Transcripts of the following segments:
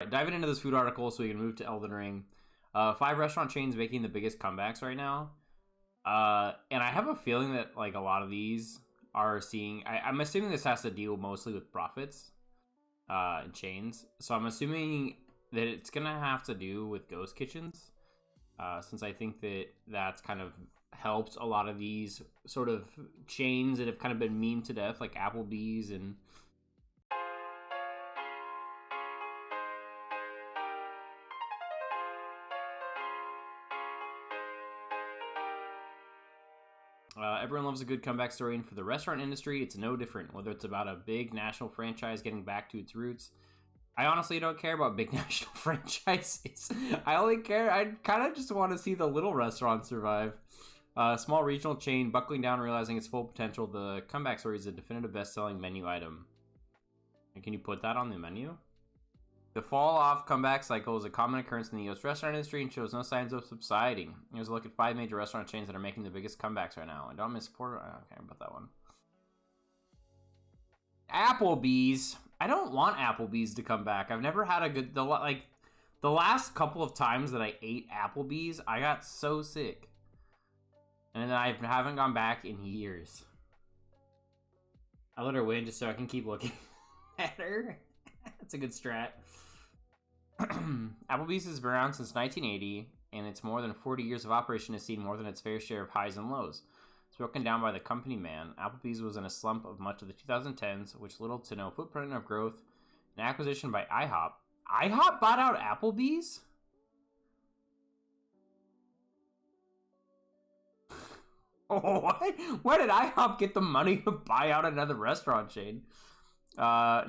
Diving into this food article so we can move to Elden Ring. 5 restaurant chains making the biggest comebacks right now. And I have a feeling that like a lot of these are seeing. I'm assuming this has to deal mostly with profits and chains. So I'm assuming that it's gonna have to do with ghost kitchens, since I think that that's kind of helped a lot of these sort of chains that have kind of been memed to death, like Applebees and. Everyone loves a good comeback story, and for the restaurant industry, it's no different. Whether it's about a big national franchise getting back to its roots, I honestly don't care about big national franchises. I kind of just want to see the little restaurants survive. Small regional chain buckling down, realizing its full potential. The comeback story is a definitive best-selling menu item. And can you put that on the menu? The fall-off comeback cycle is a common occurrence in the U.S. restaurant industry and shows no signs of subsiding. Here's a look at 5 major restaurant chains that are making the biggest comebacks right now. And don't miss Porter. I don't care about that one. Applebees. I don't want Applebees to come back. I've never had a good... The last couple of times that I ate Applebees, I got so sick. And I haven't gone back in years. I let her win just so I can keep looking at her. That's a good strat. Applebee's has been around since 1980, and its more than 40 years of operation has seen more than its fair share of highs and lows. It's broken down by the company man. Applebee's was in a slump of much of the 2010s, which little to no footprint of growth. An acquisition by IHOP. IHOP bought out Applebee's? What? Where did IHOP get the money to buy out another restaurant chain? In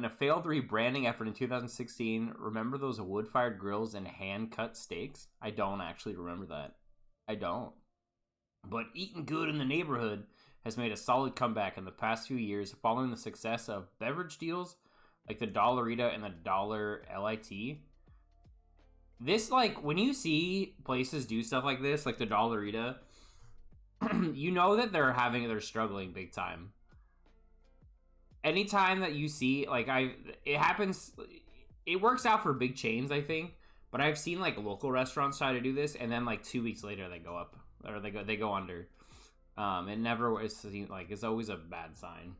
a failed rebranding effort in 2016, remember those wood-fired grills and hand-cut steaks? I don't actually remember that. I don't. But eating good in the neighborhood has made a solid comeback in the past few years following the success of beverage deals like the Dollarita and the Dollar LIT. This, like, when you see places do stuff like this, like the Dollarita, you know that they're struggling big time. Anytime that you see, like, it happens, it works out for big chains, I think, but I've seen, like, local restaurants try to do this, and then, like, 2 weeks later, they go up, or they go under. It never is, like, it's always a bad sign.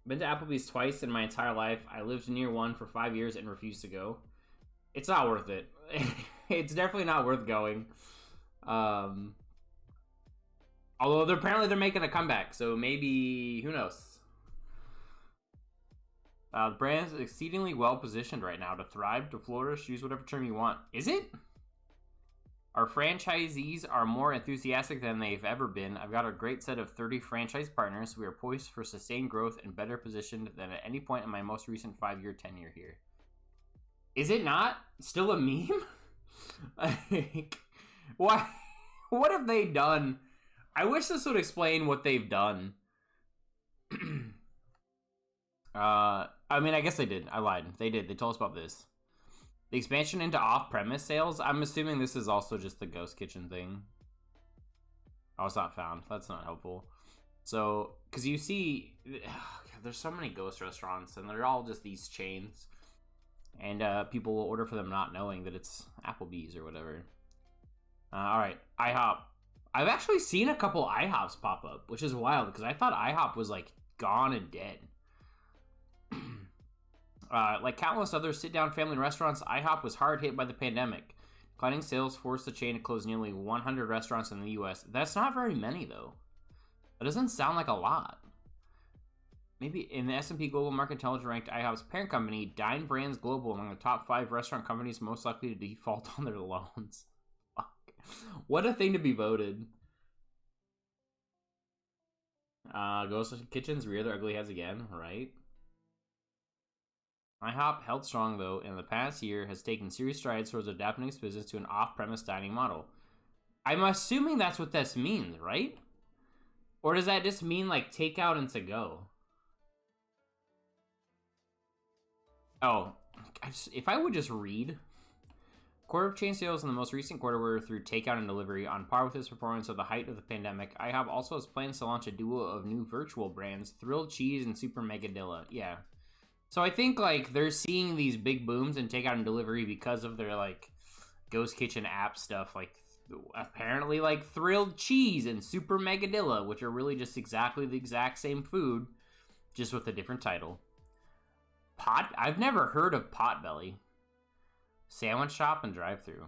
Been to Applebee's twice in my entire life. I lived near one for 5 years and refused to go. It's not worth it. It's definitely not worth going. Although apparently they're making a comeback, so maybe, who knows? The brand is exceedingly well positioned right now to thrive, to flourish, use whatever term you want. Is it? Our franchisees are more enthusiastic than they've ever been. I've got a great set of 30 franchise partners. We are poised for sustained growth and better positioned than at any point in my most recent 5-year tenure here. Is it not still a meme? Like, why? What have they done? I wish this would explain what they've done. I mean, I guess they did. I lied. They did. They told us about this. The expansion into off-premise sales. I'm assuming this is also just the ghost kitchen thing. Oh, it's not found. That's not helpful. So, because you see, there's so many ghost restaurants, and they're all just these chains. And people will order for them not knowing that it's Applebee's or whatever. All right, IHOP. I've actually seen a couple IHOPs pop up, which is wild because I thought IHOP was like gone and dead. Like countless other sit-down family restaurants, IHOP was hard hit by the pandemic. Declining sales forced the chain to close nearly 100 restaurants in the U.S. That's not very many, though. That doesn't sound like a lot. Maybe in the S&P Global Market Intelligence ranked IHOP's parent company, Dine Brands Global, among the top 5 restaurant companies most likely to default on their loans. What a thing to be voted. Ghost Kitchens rear their ugly heads again, right? IHOP held strong, though, and in the past year has taken serious strides towards adapting its business to an off-premise dining model. I'm assuming that's what this means, right? Or does that just mean, like, takeout and to-go? Oh, if I would just read... Quarter of chain sales in the most recent quarter were through takeout and delivery, on par with its performance at the height of the pandemic. IHOP also has plans to launch a duo of new virtual brands, Thrilled Cheese and Super Megadilla. Yeah. So I think like they're seeing these big booms in takeout and delivery because of their like Ghost Kitchen app stuff, like apparently like Thrilled Cheese and Super Megadilla, which are really just exactly the exact same food, just with a different title. I've never heard of Potbelly. Sandwich shop and drive-through.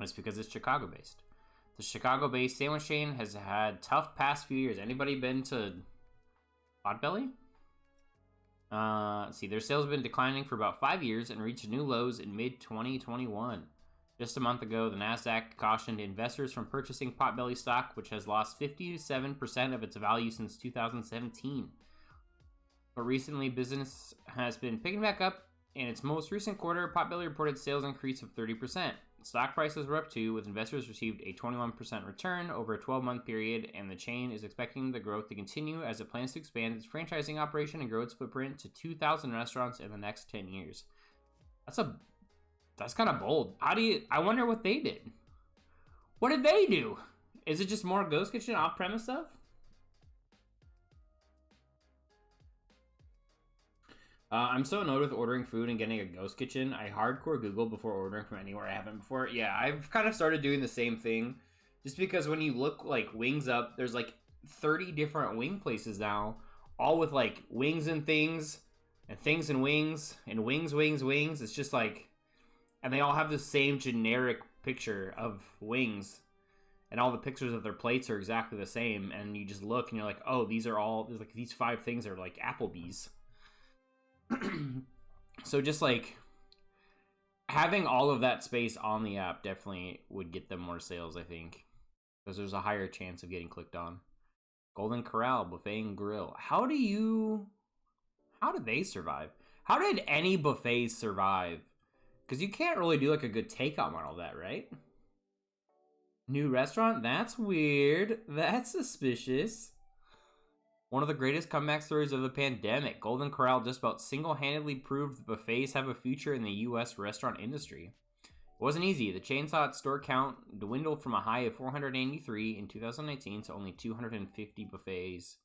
It's because it's Chicago-based. The Chicago-based sandwich chain has had tough past few years. Anybody been to Potbelly? Let's see, their sales have been declining for about 5 years and reached new lows in mid-2021. Just a month ago, the Nasdaq cautioned investors from purchasing Potbelly stock, which has lost 57% of its value since 2017. But recently, business has been picking back up. In its most recent quarter, Potbelly reported sales increase of 30%. Stock prices were up too, with investors received a 21% return over a 12-month period, and the chain is expecting the growth to continue as it plans to expand its franchising operation and grow its footprint to 2,000 restaurants in the next 10 years. That's kind of bold. I wonder what they did. What did they do? Is it just more Ghost Kitchen off-premise stuff? I'm so annoyed with ordering food and getting a Ghost Kitchen. I hardcore Google before ordering from anywhere I haven't before. Yeah, I've kind of started doing the same thing. Just because when you look like Wings Up, there's like 30 different wing places now, all with like wings and things and wings and wings. It's just like, and they all have the same generic picture of wings, and all the pictures of their plates are exactly the same. And you just look and you're like, oh, there's like these 5 things are like Applebees. So just like having all of that space on the app definitely would get them more sales, I think, because there's a higher chance of getting clicked on. Golden Corral Buffet and Grill. How did they survive? How did any buffets survive? Because you can't really do like a good takeout model of that, right? New restaurant? That's weird. That's suspicious. One of the greatest comeback stories of the pandemic. Golden Corral just about single-handedly proved that buffets have a future in the U.S. restaurant industry. It wasn't easy. The chain saw its store count dwindle from a high of 483 in 2019 to only 250 buffets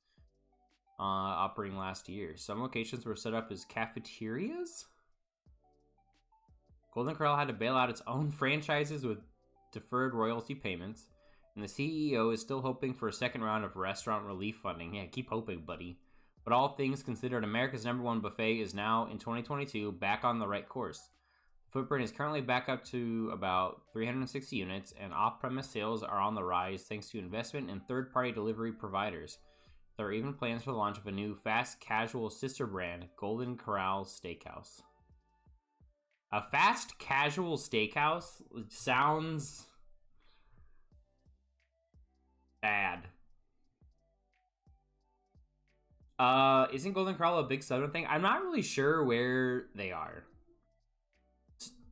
operating last year. Some locations were set up as cafeterias. Golden Corral had to bail out its own franchises with deferred royalty payments. And the CEO is still hoping for a second round of restaurant relief funding. Yeah, keep hoping, buddy. But all things considered, America's #1 buffet is now, in 2022, back on the right course. The footprint is currently back up to about 360 units, and off-premise sales are on the rise thanks to investment in third-party delivery providers. There are even plans for the launch of a new fast casual sister brand, Golden Corral Steakhouse. A fast casual steakhouse sounds bad. Isn't Golden Corral a big Southern thing? I'm not really sure where they are.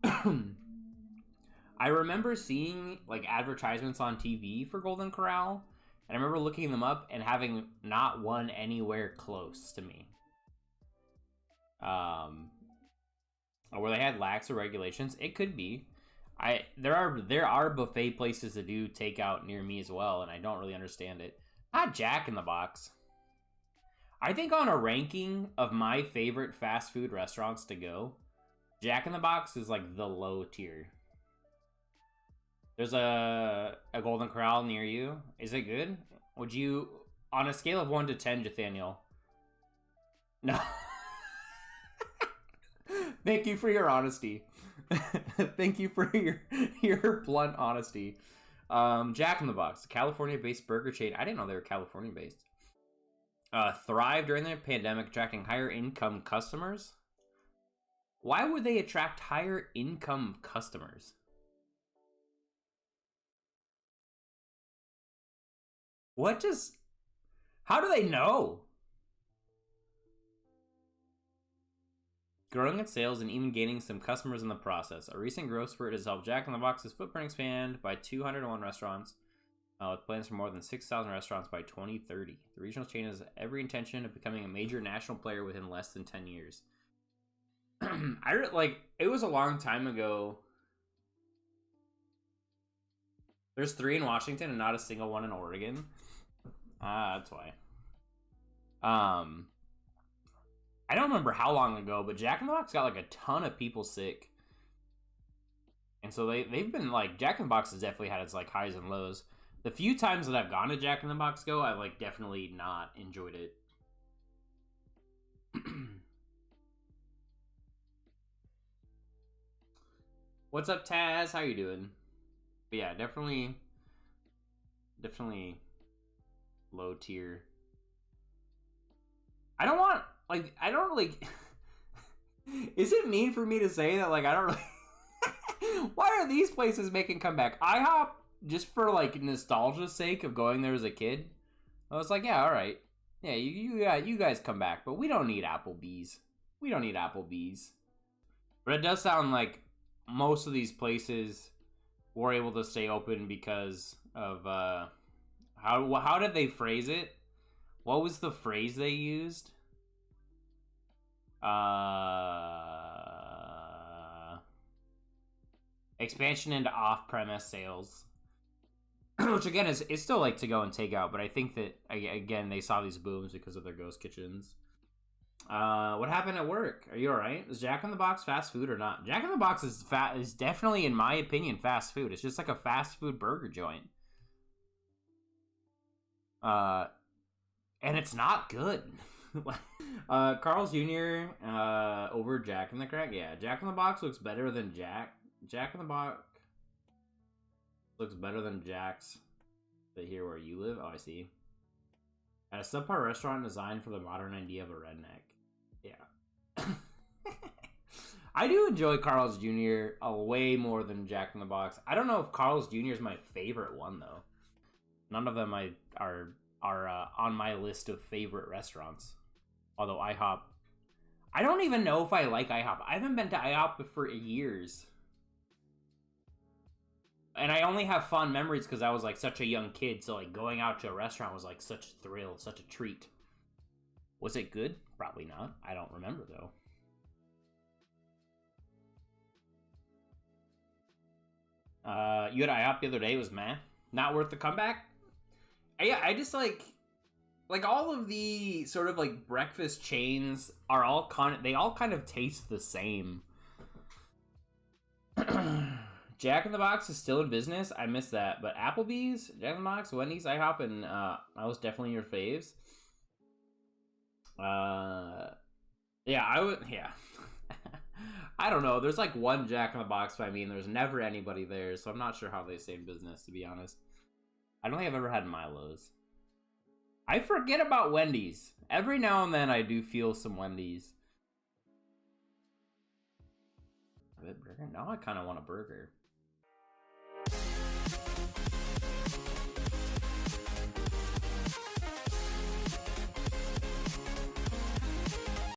I remember seeing like advertisements on TV for Golden Corral, and I remember looking them up and having not one anywhere close to me. Where they had laxer regulations. It could be. There are buffet places that do takeout near me as well, and I don't really understand it. Not Jack in the Box. I think on a ranking of my favorite fast food restaurants to go, Jack in the Box is like the low tier. There's a Golden Corral near you. Is it good? Would you, on a scale of 1 to 10, Nathaniel? No. Thank you for your honesty. Thank you for your blunt honesty. Jack in the Box, a California-based burger chain. I didn't know they were California-based. Thrived during the pandemic, attracting higher income customers. Why would they attract higher income customers? How do they know? Growing its sales and even gaining some customers in the process. A recent growth spurt has helped Jack in the Box's footprint expand by 201 restaurants, with plans for more than 6,000 restaurants by 2030. The regional chain has every intention of becoming a major national player within less than 10 years. It was a long time ago. There's 3 in Washington and not a single one in Oregon. That's why. I don't remember how long ago, but Jack in the Box got like a ton of people sick. And so they've been like, Jack in the Box has definitely had its like highs and lows. The few times that I've gone to Jack in the Box go, I've like definitely not enjoyed it. What's up, Taz? How you doing? But yeah, definitely low tier. I don't want, like, I don't like. Is it mean for me to say that, like, I don't really. Why are these places making comeback? IHOP, just for like nostalgia's sake of going there as a kid. I was like, yeah, all right, yeah, you guys come back, but we don't need Applebees. We don't need Applebees. But it does sound like most of these places were able to stay open because of how did they phrase it? What was the phrase they used? Expansion into off-premise sales. Which again is still like to go and take out, but I think that again they saw these booms because of their ghost kitchens. What happened at work? Are you alright? Is Jack in the Box fast food or not? Jack in the Box is definitely, in my opinion, fast food. It's just like a fast food burger joint. And it's not good. Carl's Jr. Over Jack in the Crack. Yeah, Jack in the Box looks better than Jack in the Box looks better than Jack's. But here where you live? Oh, I see. At a subpar restaurant designed for the modern idea of a redneck. Yeah. I do enjoy Carl's Jr. Way more than Jack in the Box. I don't know if Carl's Jr. is my favorite one, though. None of them are on my list of favorite restaurants. Although IHOP, I don't even know if I like IHOP. I haven't been to IHOP for years. And I only have fond memories because I was like such a young kid, so like going out to a restaurant was like such a thrill, such a treat. Was it good? Probably not. I don't remember though. You had IHOP the other day. It was meh. Not worth the comeback. Yeah, I just like all of the sort of like breakfast chains are all they all kind of taste the same. Jack in the Box is still in business. I missed that, but Applebee's, Jack in the Box, Wendy's, IHOP, and that was definitely your faves. Yeah, I would. Yeah, I don't know. There's like one Jack in the Box by me, and there's never anybody there, so I'm not sure how they stay in business. To be honest, I don't think I've ever had Milo's. I forget about Wendy's. Every now and then, I do feel some Wendy's. Now I kind of want a burger.